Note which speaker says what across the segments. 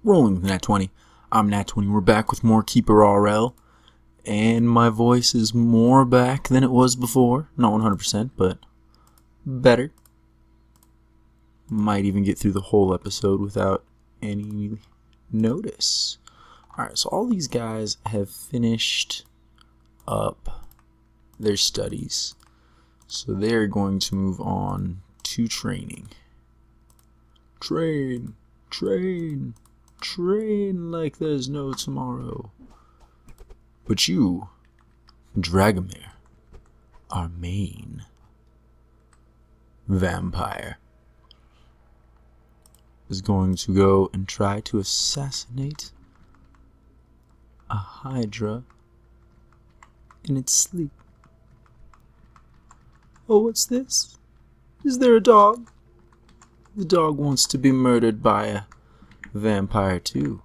Speaker 1: rolling with Nat 20. I'm Nat 20. We're back with more Keeper RL. And my voice is more back than it was before. Not 100%, but better. Might even get through the whole episode without any notice. Alright, so all these guys have finished up their studies. So they're going to move on to training. Train like there's no tomorrow. But you, Dragomir, our main vampire, is going to go and try to assassinate a Hydra in its sleep. Oh, what's this? Is there a dog? The dog wants to be murdered by a vampire too.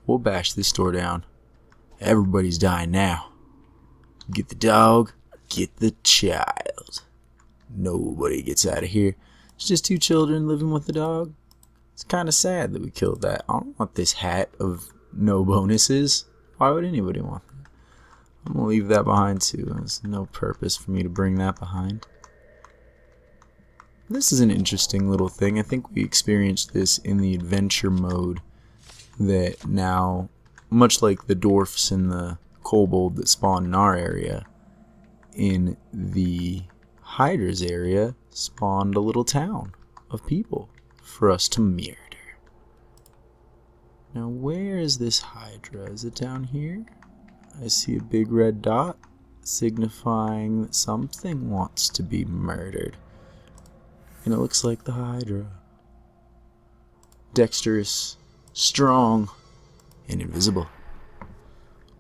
Speaker 1: We'll bash this door down. Everybody's dying now. Get the dog, get the child. Nobody gets out of here. It's just two children living with the dog. It's kind of sad that we killed that. I don't want this hat of no bonuses. Why would anybody want that? I'm going to leave that behind too. There's no purpose for me to bring that behind. This is an interesting little thing. I think we experienced this in the adventure mode that now, much like the dwarfs and the kobold that spawn in our area, in the Hydra's area spawned a little town of people for us to murder. Now where is this Hydra? Is it down here? I see a big red dot signifying that something wants to be murdered. And it looks like the Hydra. Dexterous, strong, and invisible.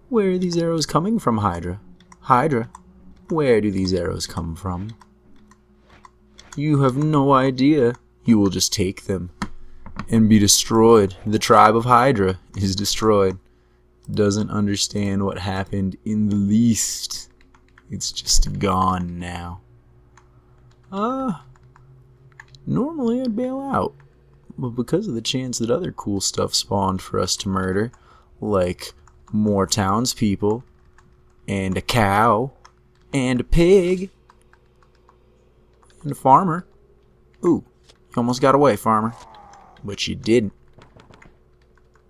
Speaker 1: Where are these arrows coming from, Hydra? Hydra, where do these arrows come from? You have no idea. You will just take them and be destroyed. The tribe of Hydra is destroyed. Doesn't understand what happened in the least. It's just gone now. Normally I'd bail out, but because of the chance that other cool stuff spawned for us to murder, like more townspeople, and a cow, and a pig, and a farmer. Ooh, you almost got away, farmer. But you didn't.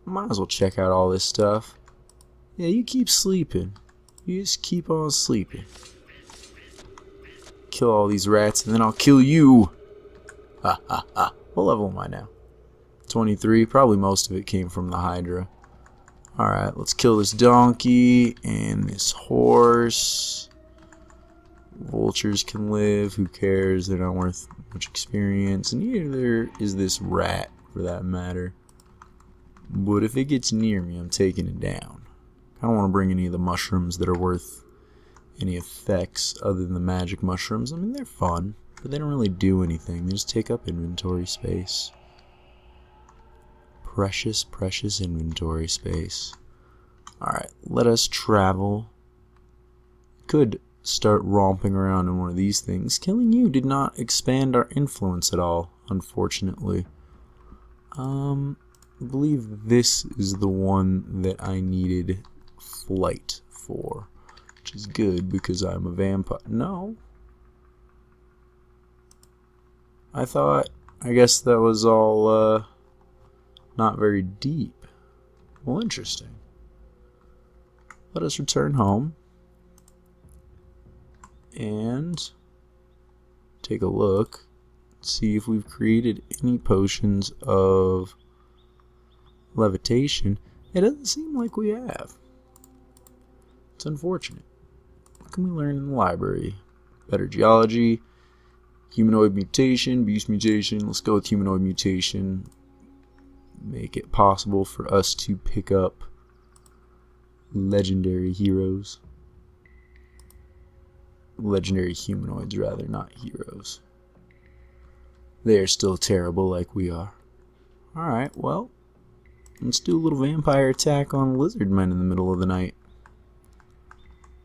Speaker 1: Might as well check out all this stuff. Yeah, you keep sleeping. You just keep on sleeping. Kill all these rats, and then I'll kill you. Ha ha ha. What level am I now? 23. Probably most of it came from the Hydra. Alright, let's kill this donkey and this horse. Vultures can live. Who cares? They're not worth much experience. And neither is this rat, for that matter. But if it gets near me, I'm taking it down. I don't want to bring any of the mushrooms that are worth any effects other than the magic mushrooms. I mean, they're fun, but they don't really do anything. They just take up inventory space. Precious, precious inventory space. Alright, let us travel. Could start romping around in one of these things. Killing you did not expand our influence at all, unfortunately. I believe this is the one that I needed flight for, which is good because I'm a vampire. No. I guess that was all, not very deep. Well, interesting. Let us return home and take a look, see if we've created any potions of levitation. It doesn't seem like we have. It's unfortunate. What can we learn in the library? Better geology, humanoid mutation, beast mutation. Let's go with humanoid mutation. Make it possible for us to pick up legendary heroes. Legendary humanoids, rather, not heroes. They are still terrible like we are. Alright, well, let's do a little vampire attack on lizard men in the middle of the night.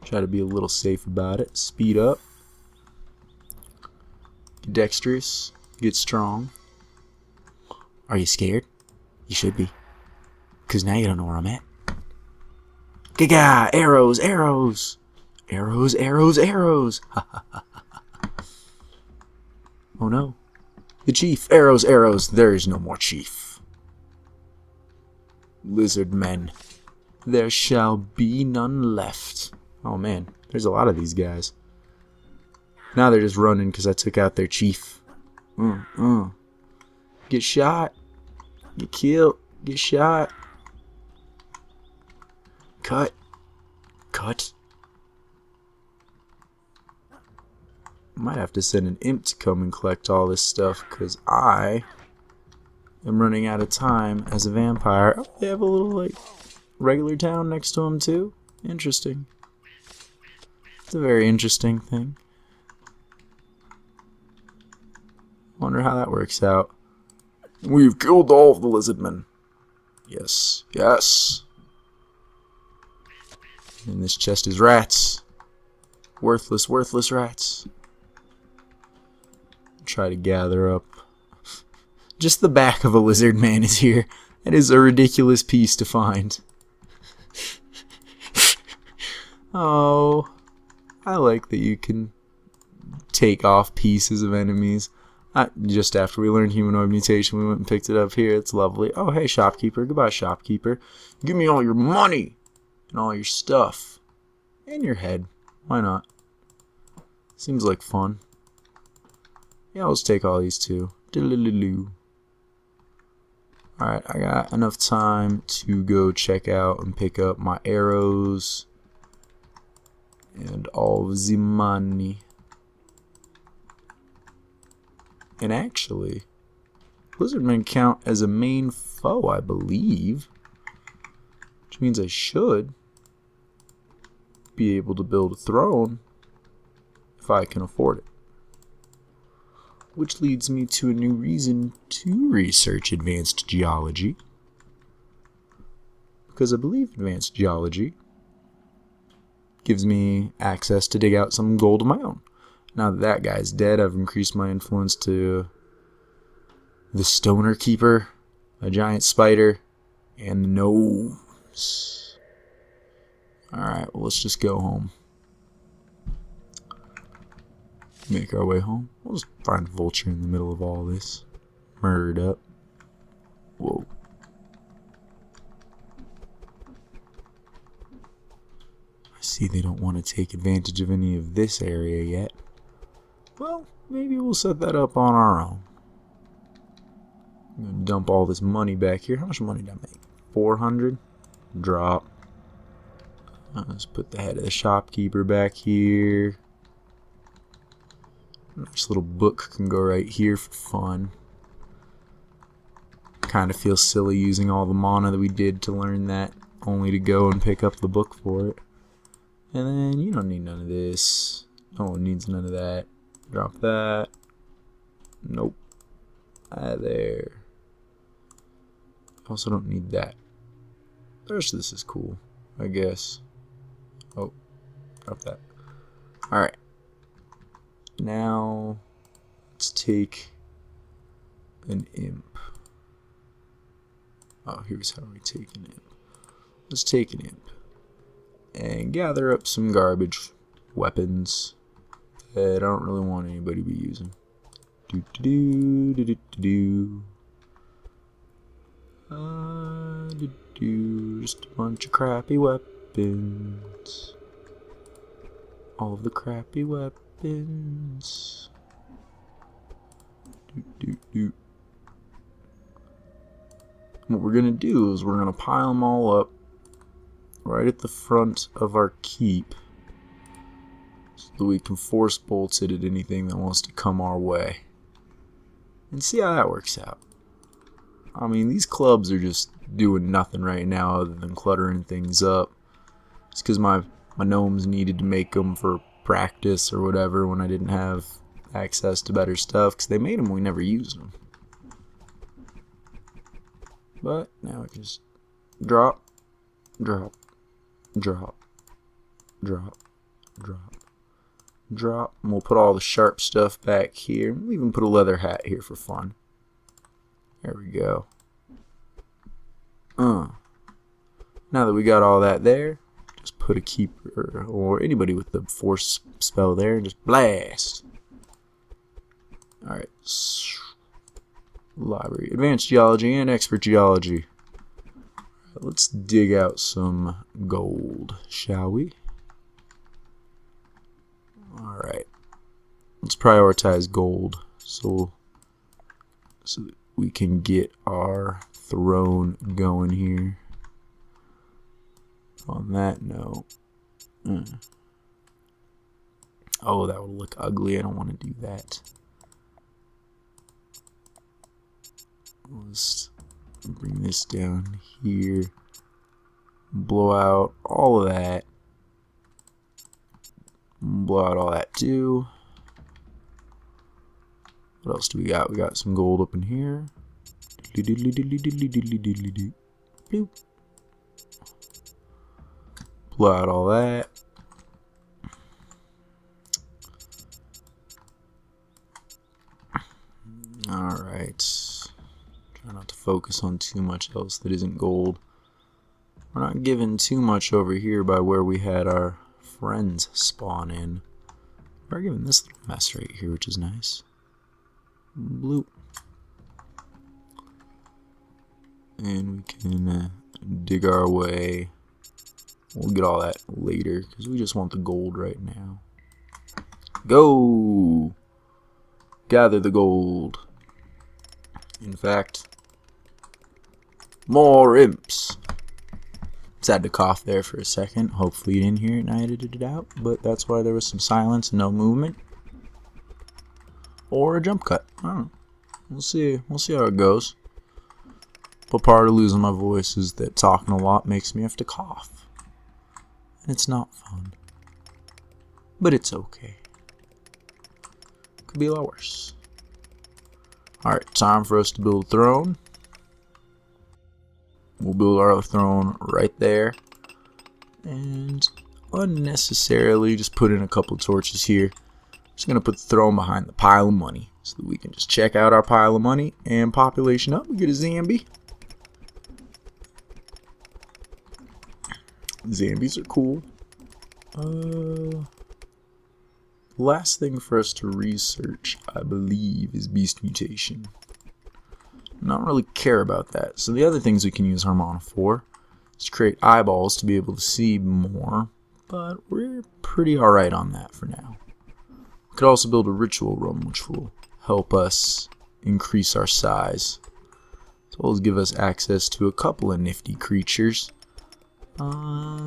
Speaker 1: Try to be a little safe about it. Speed up. Get dexterous. Get strong. Are you scared? You should be. Because now you don't know where I'm at. Gaga! Arrows! Arrows! Arrows! Arrows! Arrows! Oh no. The chief! Arrows! Arrows! There is no more chief. Lizard men. There shall be none left. Oh man, there's a lot of these guys. Now they're just running because I took out their chief. Get shot. Get killed. Get shot. Cut. Cut. Might have to send an imp to come and collect all this stuff because I am running out of time as a vampire. Oh, they have a little, like, regular town next to them, too. Interesting. It's a very interesting thing. Wonder how that works out. We've killed all of the lizardmen. Yes. Yes. And this chest is rats. Worthless, worthless rats. Try to gather up. Just the back of a lizard man is here. That is a ridiculous piece to find. Oh, I like that you can take off pieces of enemies. Just after we learned humanoid mutation, we went and picked it up here. It's lovely. Oh, hey, shopkeeper. Goodbye, shopkeeper. Give me all your money and all your stuff. And your head. Why not? Seems like fun. Yeah, let's take all these too. Alright, I got enough time to go check out and pick up my arrows and all the money. And actually, lizardmen count as a main foe, I believe. Which means I should be able to build a throne if I can afford it. Which leads me to a new reason to research advanced geology. Because I believe advanced geology gives me access to dig out some gold of my own. Now that that guy's dead, I've increased my influence to the Stoner Keeper, a giant spider, and the gnomes. Alright, well, let's just go home. Make our way home. We'll just find a vulture in the middle of all this. Murdered up. Whoa. I see they don't want to take advantage of any of this area yet. Well, maybe we'll set that up on our own. I'm gonna dump all this money back here. How much money did I make? 400? Drop. Let's put the head of the shopkeeper back here. This little book can go right here for fun. Kind of feels silly using all the mana that we did to learn that, only to go and pick up the book for it. And then you don't need none of this. No one needs none of that. Drop that. Nope. There. Also don't need that. The rest of this is cool, I guess. Oh, drop that. Alright. Now, let's take an imp. Oh, here's how we take an imp. Let's take an imp and gather up some garbage weapons that I don't really want anybody to be using. Just a bunch of crappy weapons. All of the crappy weapons. What we're gonna do is we're gonna pile them all up right at the front of our keep so that we can force bolt it at anything that wants to come our way and see how that works out. I mean, these clubs are just doing nothing right now other than cluttering things up. It's because my gnomes needed to make them for practice or whatever when I didn't have access to better stuff, because they made them, we never used them. But now it just drop, drop, drop, drop, drop, drop, and we'll put all the sharp stuff back here. We'll even put a leather hat here for fun. There we go. Now that we got all that there, just put a keeper or anybody with the force spell there and just blast. Alright. Library. Advanced Geology and Expert Geology. Let's dig out some gold, shall we? Alright. Let's prioritize gold so that we can get our throne going here. On that note, oh, that would look ugly. I don't want to do that. Let's bring this down here. Blow out all of that. Blow out all that too. What else do we got? We got some gold up in here. Bloop. Blow out all that. Alright. Try not to focus on too much else that isn't gold. We're not given too much over here by where we had our friends spawn in. We're given this little mess right here, which is nice. Bloop. And we can dig our way. We'll get all that later because we just want the gold right now. Go! Gather the gold. In fact, more imps. Just had to cough there for a second. Hopefully you didn't hear it and I edited it out, but that's why there was some silence and no movement. Or a jump cut. I don't know. We'll see. We'll see how it goes. But part of losing my voice is that talking a lot makes me have to cough. And it's not fun. But it's okay. Could be a lot worse. Alright, time for us to build a throne. We'll build our throne right there. And unnecessarily just put in a couple torches here. Just going to put the throne behind the pile of money. So that we can just check out our pile of money. And population up. We get a Zambi. Zombies are cool. Last thing for us to research, I believe, is beast mutation. I don't really care about that. So the other things we can use Harmona for is create eyeballs to be able to see more. But we're pretty alright on that for now. We could also build a ritual room, which will help us increase our size. As well as give us access to a couple of nifty creatures.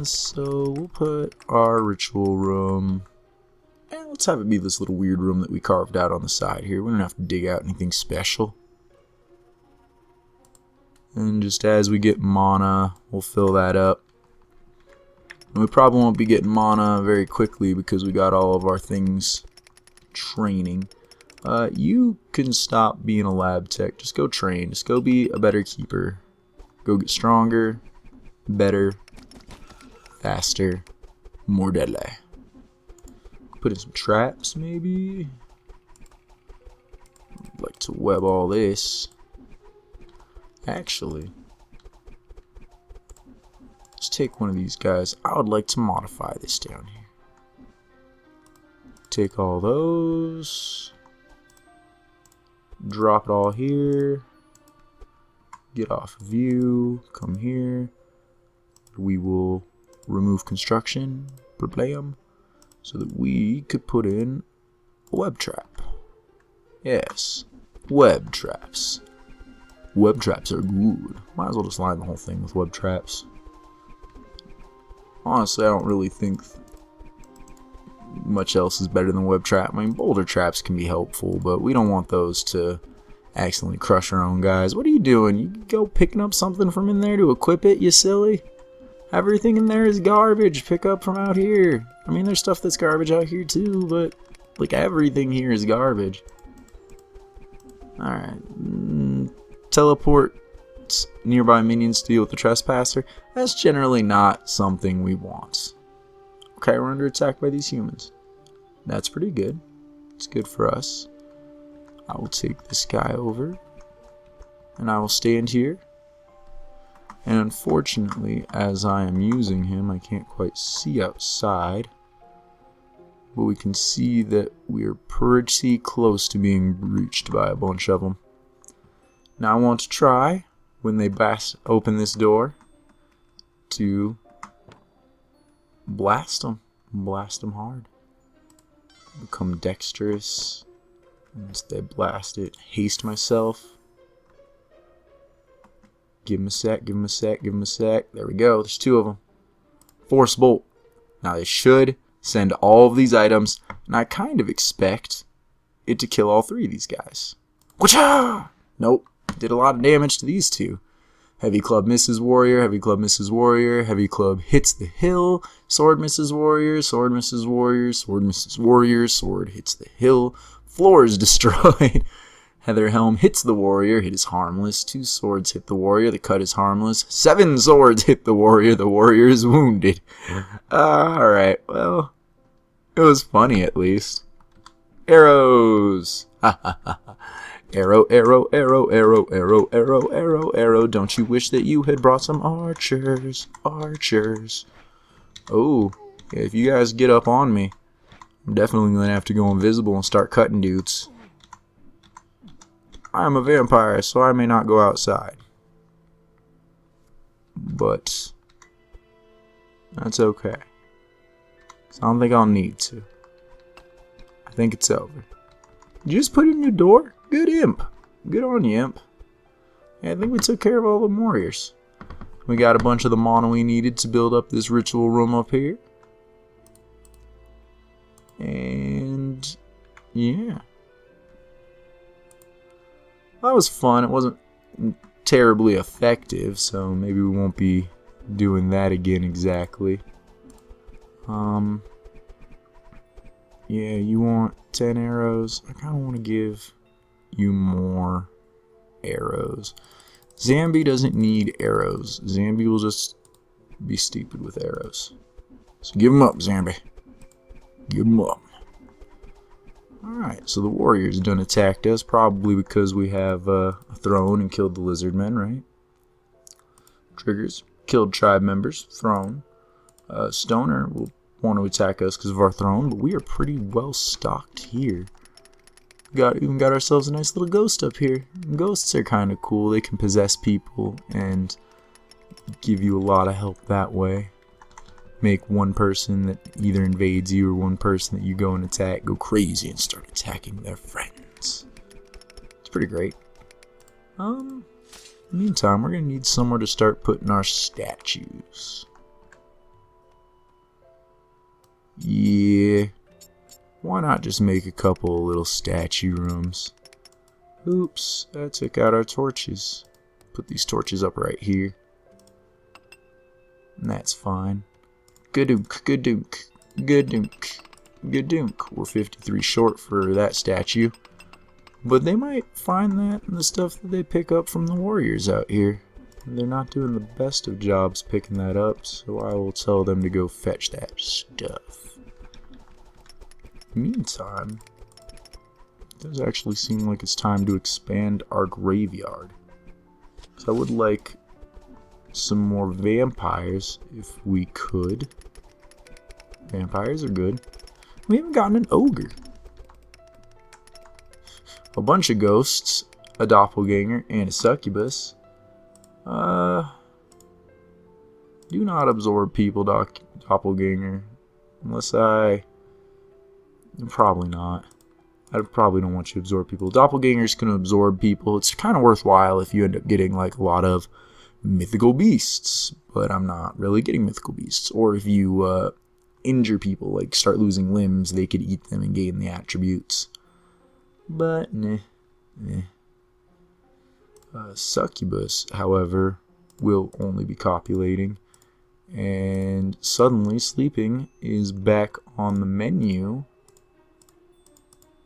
Speaker 1: So we'll put our ritual room, and let's have it be this little weird room that we carved out on the side here. We don't have to dig out anything special. And just as we get mana, we'll fill that up. And we probably won't be getting mana very quickly because we got all of our things training. You can stop being a lab tech. Just go train. Just go be a better keeper. Go get stronger, better, faster, more deadly. Put in some traps, maybe. I'd like to web all this. Actually, let's take one of these guys. I would like to modify this down here. Take all those. Drop it all here. Get off view. Come here. We will remove construction, problem, so that we could put in a web trap. Yes, web traps. Web traps are good. Might as well just line the whole thing with web traps. Honestly, I don't really think much else is better than web trap. I mean, boulder traps can be helpful, but we don't want those to accidentally crush our own guys. What are you doing? You go picking up something from in there to equip it, you silly? Everything in there is garbage. Pick up from out here. I mean, there's stuff that's garbage out here too, but like everything here is garbage. Alright. Teleport nearby minions to deal with the trespasser. That's generally not something we want. Okay, we're under attack by these humans. That's pretty good. It's good for us. I will take this guy over. And I will stand here. And unfortunately, as I am using him, I can't quite see outside. But we can see that we're pretty close to being breached by a bunch of them. Now I want to try, when they open this door, to blast them. Blast them hard. Become dexterous. Once they blast it, haste myself. Give him a sec, give him a sec, give him a sec. There we go, there's 2 of them. Force bolt. Now they should send all of these items, and I kind of expect it to kill all 3 of these guys. Whatcha! Nope, did a lot of damage to these 2. Heavy club misses warrior, heavy club misses warrior, heavy club hits the hill, sword misses warrior, sword misses warrior, sword misses warrior, sword hits the hill, floor is destroyed. Heather helm hits the warrior, hit is harmless. 2 swords hit the warrior, the cut is harmless. 7 swords hit the warrior is wounded. Alright, well, it was funny at least. Arrows! Ha ha ha ha. Arrow, arrow, arrow, arrow, arrow, arrow, arrow, arrow. Don't you wish that you had brought some archers? Archers. Oh, yeah, if you guys get up on me, I'm definitely going to have to go invisible and start cutting dudes. I am a vampire, so I may not go outside. But that's okay. So I don't think I'll need to. I think it's over. Did you just put in your door? Good imp. Good on you, imp. Yeah, I think we took care of all the warriors. We got a bunch of the mana we needed to build up this ritual room up here. And yeah. That was fun. It wasn't terribly effective, so maybe we won't be doing that again exactly. Yeah, you want 10 arrows? I kind of want to give you more arrows. Zambi doesn't need arrows. Zambi will just be stupid with arrows. So give them up, Zambi. Give them up. Alright, so the warriors done attacked us, probably because we have a throne and killed the lizard men, right? Triggers, killed tribe members, throne. Stoner will want to attack us because of our throne, but we are pretty well stocked here. Even got ourselves a nice little ghost up here. Ghosts are kind of cool. They can possess people and give you a lot of help that way. Make one person that either invades you or one person that you go and attack go crazy and start attacking their friends. It's pretty great. Meantime, we're going to need somewhere to start putting our statues. Yeah. Why not just make a couple of little statue rooms? Oops, I took out our torches. Put these torches up right here. And that's fine. Gadunk, gadunk, gadunk, gadunk. We're 53 short for that statue. But they might find that in the stuff that they pick up from the warriors out here. They're not doing the best of jobs picking that up, so I will tell them to go fetch that stuff. Meantime, it does actually seem like it's time to expand our graveyard. So I would like some more vampires if we could. Vampires are good. We haven't gotten an ogre. A bunch of ghosts, a doppelganger, and a succubus. Do not absorb people, doppelganger. Unless probably not. I probably don't want you to absorb people. Doppelgangers can absorb people. It's kind of worthwhile if you end up getting like a lot of mythical beasts. But I'm not really getting mythical beasts. Or if you injure people, like start losing limbs, they could eat them and gain the attributes. But nah. Succubus, however, will only be copulating. And suddenly sleeping is back on the menu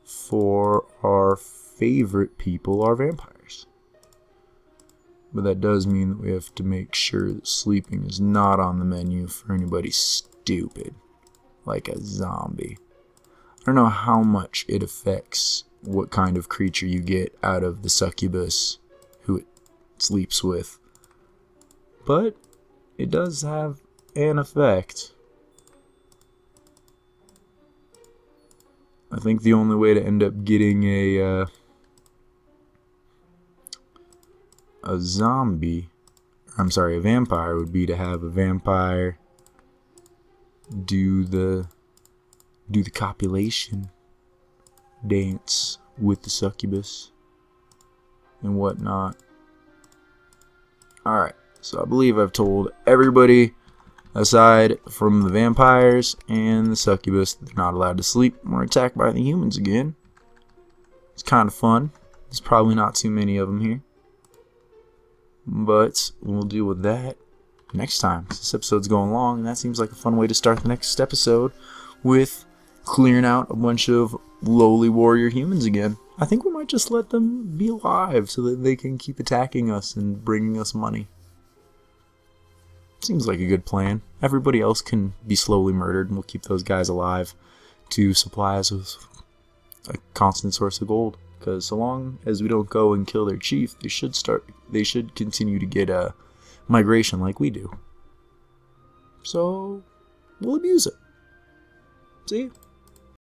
Speaker 1: for our favorite people, our vampires. But that does mean that we have to make sure that sleeping is not on the menu for anybody stupid, like a zombie. I don't know how much it affects what kind of creature you get out of the succubus who it sleeps with. but it does have an effect. I think the only way to end up getting a zombie, I'm sorry, a vampire, would be to have a vampire do the copulation dance with the succubus and whatnot. Alright, so I believe I've told everybody, aside from the vampires and the succubus, they're not allowed to sleep or attacked by the humans again. It's kind of fun. There's probably not too many of them here, but we'll deal with that next time. This episode's going long, and that seems like a fun way to start the next episode, with clearing out a bunch of lowly warrior humans again. I think we might just let them be alive so that they can keep attacking us and bringing us money. Seems like a good plan. Everybody else can be slowly murdered, and we'll keep those guys alive to supply us with a constant source of gold. Because so long as we don't go and kill their chief, they should continue to get a migration like we do. So we'll abuse it. See?